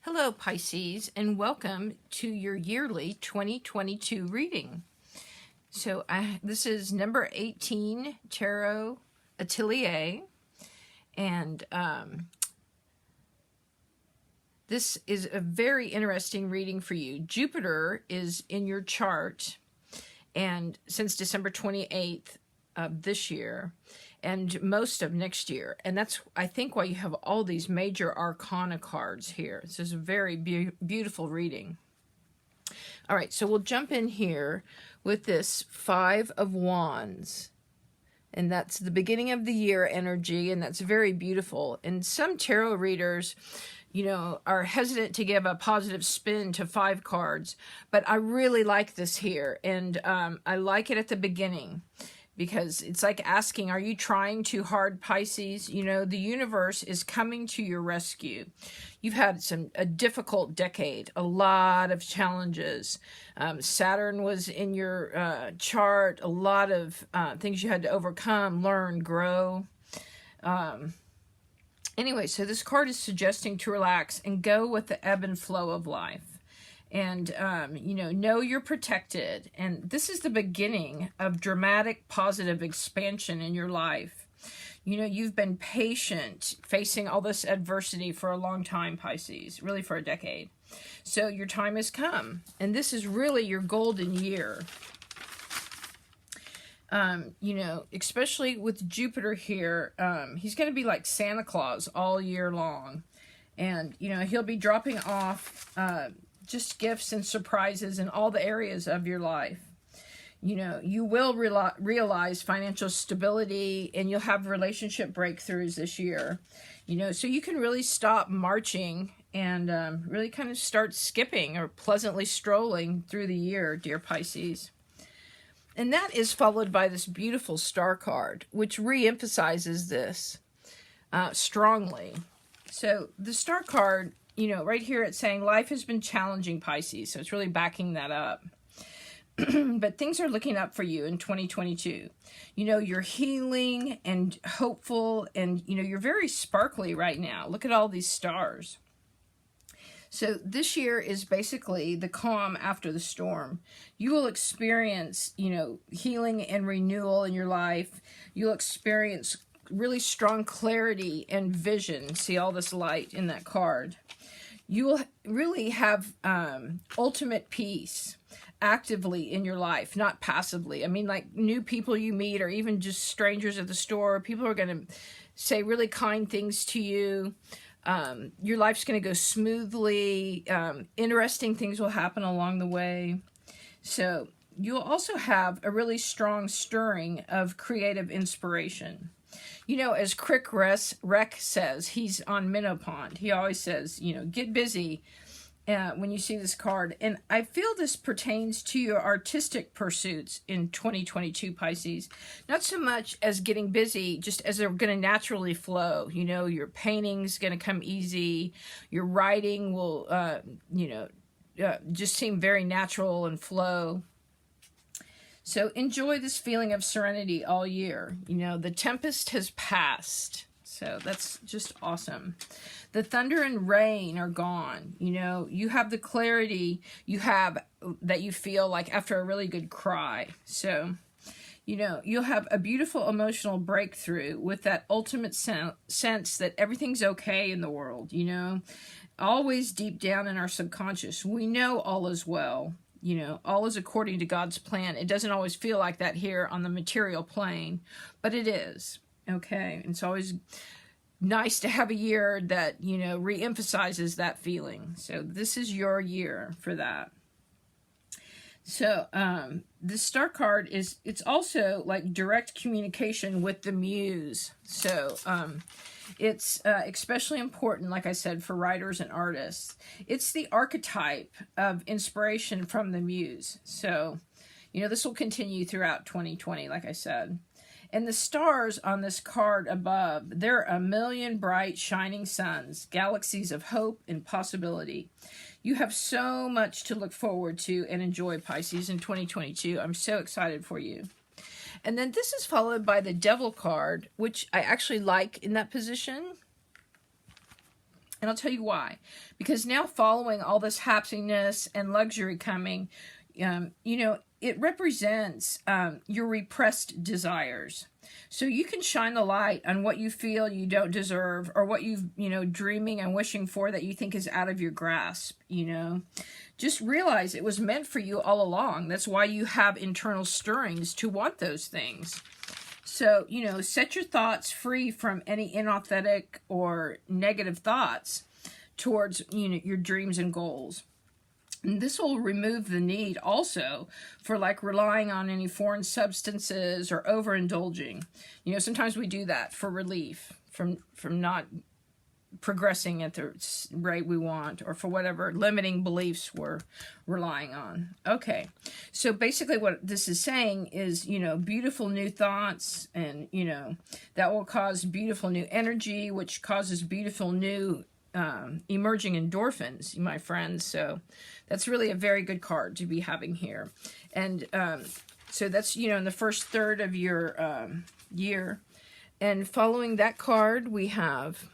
Hello, Pisces, and welcome to your yearly 2022 reading. So this is number 18 Tarot Atelier, and this is a very interesting reading for you. Jupiter is in your chart, and since December 28th of this year, and most of next year. And that's, I think, why you have all these major arcana cards here. This is a very beautiful reading. All right, so we'll jump in here with this Five of Wands. And that's the beginning of the year energy, and that's very beautiful. And some tarot readers, are hesitant to give a positive spin to 5 cards. But I really like this here, and I like it at the beginning. Because it's like asking, are you trying too hard, Pisces? The universe is coming to your rescue. You've had a difficult decade, a lot of challenges. Saturn was in your chart, a lot of things you had to overcome, learn, grow. Anyway, so this card is suggesting to relax and go with the ebb and flow of life. And, know you're protected. And this is the beginning of dramatic positive expansion in your life. You've been patient facing all this adversity for a long time, Pisces, really for a decade. So your time has come. And this is really your golden year. Especially with Jupiter here, he's going to be like Santa Claus all year long. And, he'll be dropping off just gifts and surprises in all the areas of your life. You will realize financial stability, and you'll have relationship breakthroughs this year. So you can really stop marching and really kind of start skipping or pleasantly strolling through the year, dear Pisces. And that is followed by this beautiful star card, which re-emphasizes this strongly. So the star card, right here it's saying life has been challenging, Pisces. So it's really backing that up. But things are looking up for you in 2022. You're healing and hopeful, and, you're very sparkly right now. Look at all these stars. So this year is basically the calm after the storm. You will experience, healing and renewal in your life. You'll experience really strong clarity and vision. See all this light in that card. You will really have ultimate peace actively in your life, not passively. I mean, like new people you meet, or even just strangers at the store, people are going to say really kind things to you. Your life's going to go smoothly. Interesting things will happen along the way. So you'll also have a really strong stirring of creative inspiration. As Crick Rec says, he's on Minnow Pond. He always says, get busy when you see this card. And I feel this pertains to your artistic pursuits in 2022, Pisces. Not so much as getting busy, just as they're going to naturally flow. Your painting's going to come easy. Your writing will, just seem very natural and flow. So enjoy this feeling of serenity all year. The tempest has passed. So that's just awesome. The thunder and rain are gone. You have the clarity that you feel like after a really good cry. So, you'll have a beautiful emotional breakthrough with that ultimate sense that everything's okay in the world. Always deep down in our subconscious, we know all is well. All is according to God's plan. It doesn't always feel like that here on the material plane, but it is. Okay. And it's always nice to have a year that, re-emphasizes that feeling. So this is your year for that. So the star card it's also like direct communication with the muse. So it's especially important, like I said, for writers and artists. It's the archetype of inspiration from the muse. So, this will continue throughout 2020, like I said. And the stars on this card above, they're a million bright, shining suns, galaxies of hope and possibility. You have so much to look forward to and enjoy, Pisces, in 2022. I'm so excited for you. And then this is followed by the Devil card, which I actually like in that position. And I'll tell you why. Because now following all this happiness and luxury coming, you know, it represents your repressed desires. So you can shine the light on what you feel you don't deserve, or what you've, you know, dreaming and wishing for that you think is out of your grasp, you know. Just realize it was meant for you all along. That's why you have internal stirrings to want those things. So, you know, set your thoughts free from any inauthentic or negative thoughts towards, you know, your dreams and goals. And this will remove the need also for like relying on any foreign substances or overindulging. You know, sometimes we do that for relief from not progressing at the rate we want, or for whatever limiting beliefs we're relying on. Okay, so basically what this is saying is, you know, beautiful new thoughts, and, you know, that will cause beautiful new energy, which causes beautiful new emerging endorphins, my friends. So that's really a very good card to be having here. And so that's, you know, in the first third of your year. And following that card, we have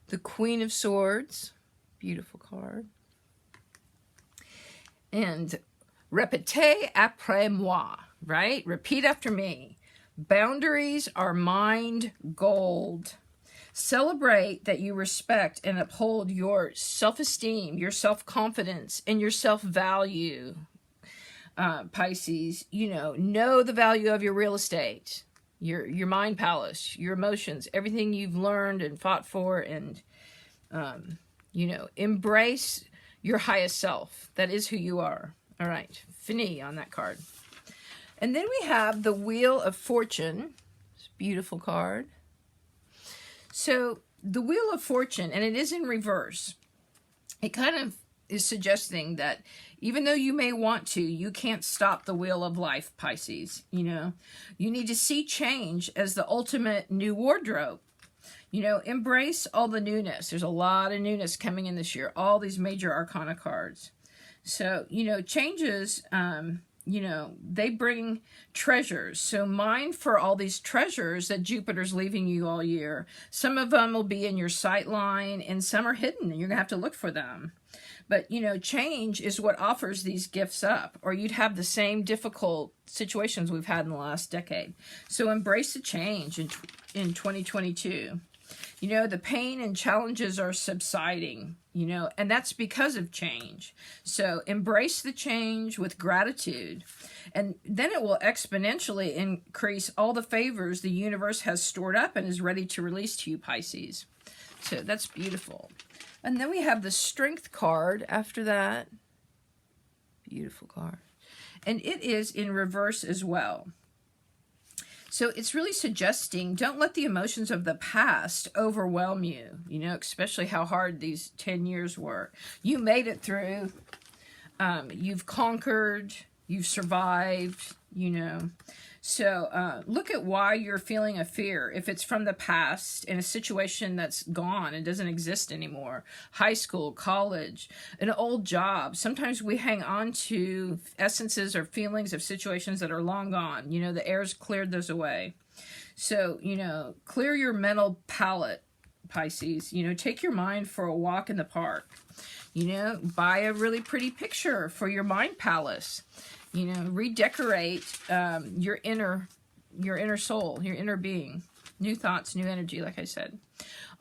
the Queen of Swords. Beautiful card. And répétez après moi, right? Repeat after me. Boundaries are mind gold. Celebrate that you respect and uphold your self-esteem, your self-confidence, and your self-value, Pisces. You know the value of your real estate, your mind palace, your emotions, everything you've learned and fought for, and, you know, embrace your highest self. That is who you are. All right, fini on that card. And then we have the Wheel of Fortune. It's a beautiful card. So the Wheel of Fortune, and it is in reverse, it kind of is suggesting that even though you may want to, you can't stop the wheel of life, Pisces. You know, you need to see change as the ultimate new wardrobe. You know, embrace all the newness. There's a lot of newness coming in this year, all these major arcana cards. So, you know, changes, you know, they bring treasures. So mine for all these treasures that Jupiter's leaving you all year. Some of them will be in your sight line, and some are hidden, and you're going to have to look for them. But, you know, change is what offers these gifts up, or you'd have the same difficult situations we've had in the last decade. So embrace the change in 2022. You know, the pain and challenges are subsiding, you know, and that's because of change. So embrace the change with gratitude, and then it will exponentially increase all the favors the universe has stored up and is ready to release to you, Pisces. So that's beautiful. And then we have the Strength card after that. Beautiful card. And it is in reverse as well. So it's really suggesting, don't let the emotions of the past overwhelm you, you know, especially how hard these 10 years were. You made it through. You've conquered. You've survived, you know. So look at why you're feeling a fear. If it's from the past, in a situation that's gone and doesn't exist anymore, high school, college, an old job. Sometimes we hang on to essences or feelings of situations that are long gone. You know, the air's cleared those away. So, you know, clear your mental palette, Pisces. You know, take your mind for a walk in the park. You know, buy a really pretty picture for your mind palace. You know, redecorate your inner soul, your inner being. New thoughts, new energy, like I said.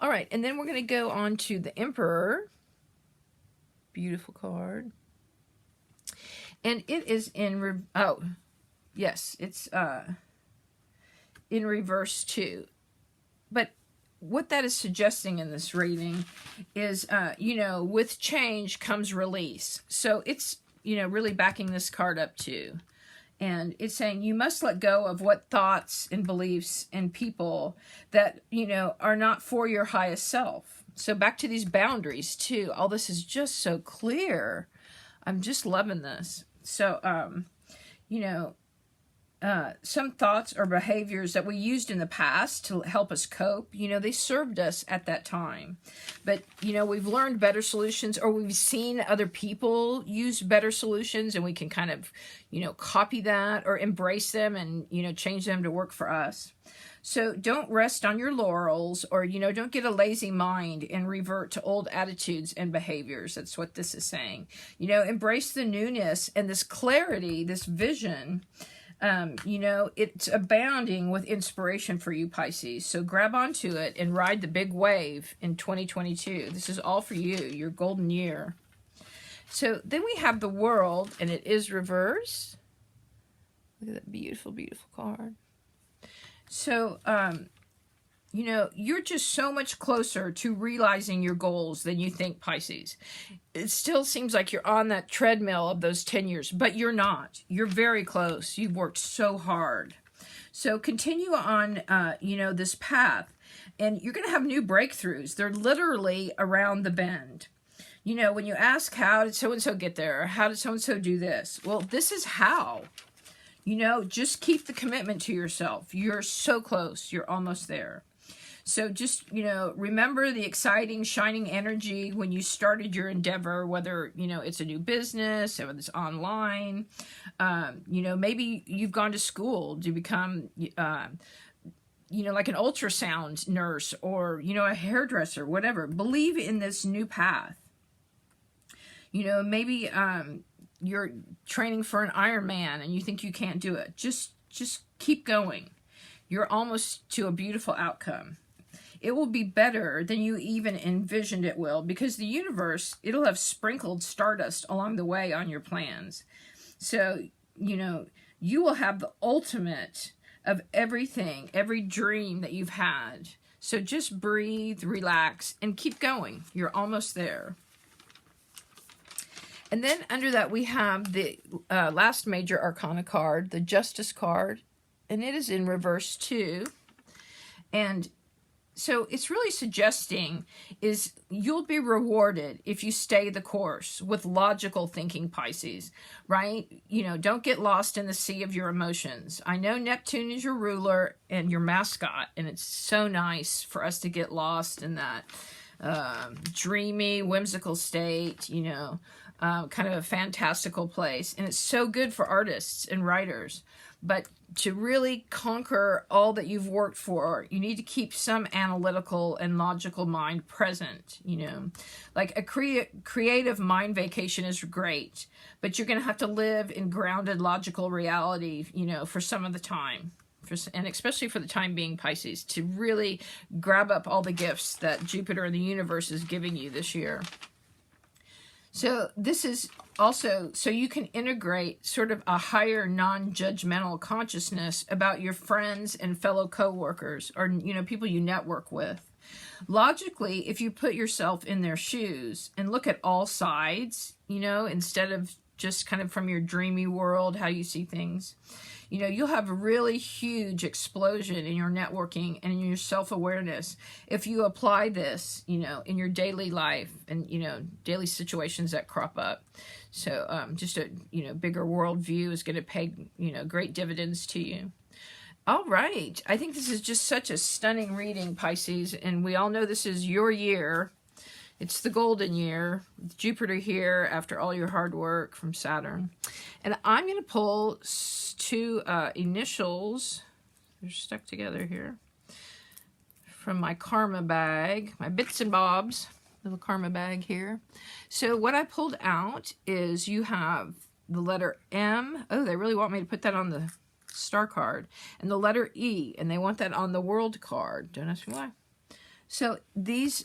All right, and then we're going to go on to the Emperor. Beautiful card. And it is in, it's in reverse too. But what that is suggesting in this reading is, you know, with change comes release. So it's, you know, really backing this card up too. And it's saying you must let go of what thoughts and beliefs and people that, you know, are not for your highest self. So back to these boundaries too. All this is just so clear. I'm just loving this. So, you know, some thoughts or behaviors that we used in the past to help us cope, you know, they served us at that time. But, you know, we've learned better solutions, or we've seen other people use better solutions, and we can kind of, you know, copy that or embrace them and, you know, change them to work for us. So don't rest on your laurels, or, you know, don't get a lazy mind and revert to old attitudes and behaviors. That's what this is saying. You know, embrace the newness and this clarity, this vision. You know, it's abounding with inspiration for you, Pisces. So grab onto it and ride the big wave in 2022. This is all for you, your golden year. So then we have the World, and it is reversed. Look at that beautiful, beautiful card. So, you know, you're just so much closer to realizing your goals than you think, Pisces. It still seems like you're on that treadmill of those 10 years, but you're not. You're very close. You've worked so hard. So continue on, you know, this path, and you're going to have new breakthroughs. They're literally around the bend. You know, when you ask, how did so-and-so get there? Or how did so-and-so do this? Well, this is how. You know, just keep the commitment to yourself. You're so close. You're almost there. So just, you know, remember the exciting, shining energy when you started your endeavor, whether, you know, it's a new business, whether it's online. You know, maybe you've gone to school to become, you know, like an ultrasound nurse, or, you know, a hairdresser, whatever. Believe in this new path. You know, maybe you're training for an Ironman and you think you can't do it. Just keep going. You're almost to a beautiful outcome. It will be better than you even envisioned it will, because the universe, it'll have sprinkled stardust along the way on your plans. So, you know, you will have the ultimate of everything, every dream that you've had. So just breathe, relax, and keep going. You're almost there. And then under that, we have the last major arcana card, the Justice card, and it is in reverse too. And so it's really suggesting is you'll be rewarded if you stay the course with logical thinking, Pisces, right? You know, don't get lost in the sea of your emotions. I know Neptune is your ruler and your mascot, and it's so nice for us to get lost in that dreamy, whimsical state, you know, kind of a fantastical place. And it's so good for artists and writers. But to really conquer all that you've worked for, you need to keep some analytical and logical mind present, you know. Like a creative mind vacation is great, but you're going to have to live in grounded, logical reality, you know, for some of the time. And especially for the time being, Pisces, to really grab up all the gifts that Jupiter and the universe is giving you this year. So this is also so you can integrate sort of a higher non-judgmental consciousness about your friends and fellow co-workers, or, you know, people you network with. Logically, if you put yourself in their shoes and look at all sides, you know, instead of just kind of from your dreamy world, how you see things, you know, you'll have a really huge explosion in your networking and in your self-awareness if you apply this, you know, in your daily life and, you know, daily situations that crop up. So just a, you know, bigger worldview is going to pay, you know, great dividends to you. All right. I think this is just such a stunning reading, Pisces, and we all know this is your year. It's the golden year, with Jupiter here after all your hard work from Saturn. And I'm going to pull two initials. They're stuck together here. From my karma bag, my bits and bobs, little karma bag here. So what I pulled out is you have the letter M. Oh, they really want me to put that on the star card. And the letter E, and they want that on the world card. Don't ask me why. So these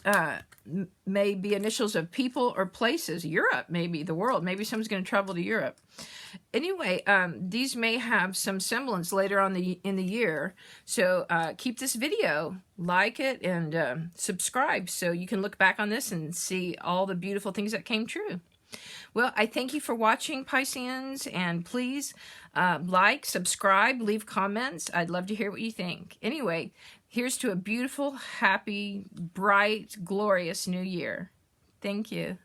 may be initials of people or places. Europe, maybe the world. Maybe someone's going to travel to Europe. Anyway, these may have some semblance later on in the year. So keep this video, like it, and subscribe so you can look back on this and see all the beautiful things that came true. Well, I thank you for watching, Pisceans, and please like, subscribe, leave comments. I'd love to hear what you think. Anyway, here's to a beautiful, happy, bright, glorious new year. Thank you.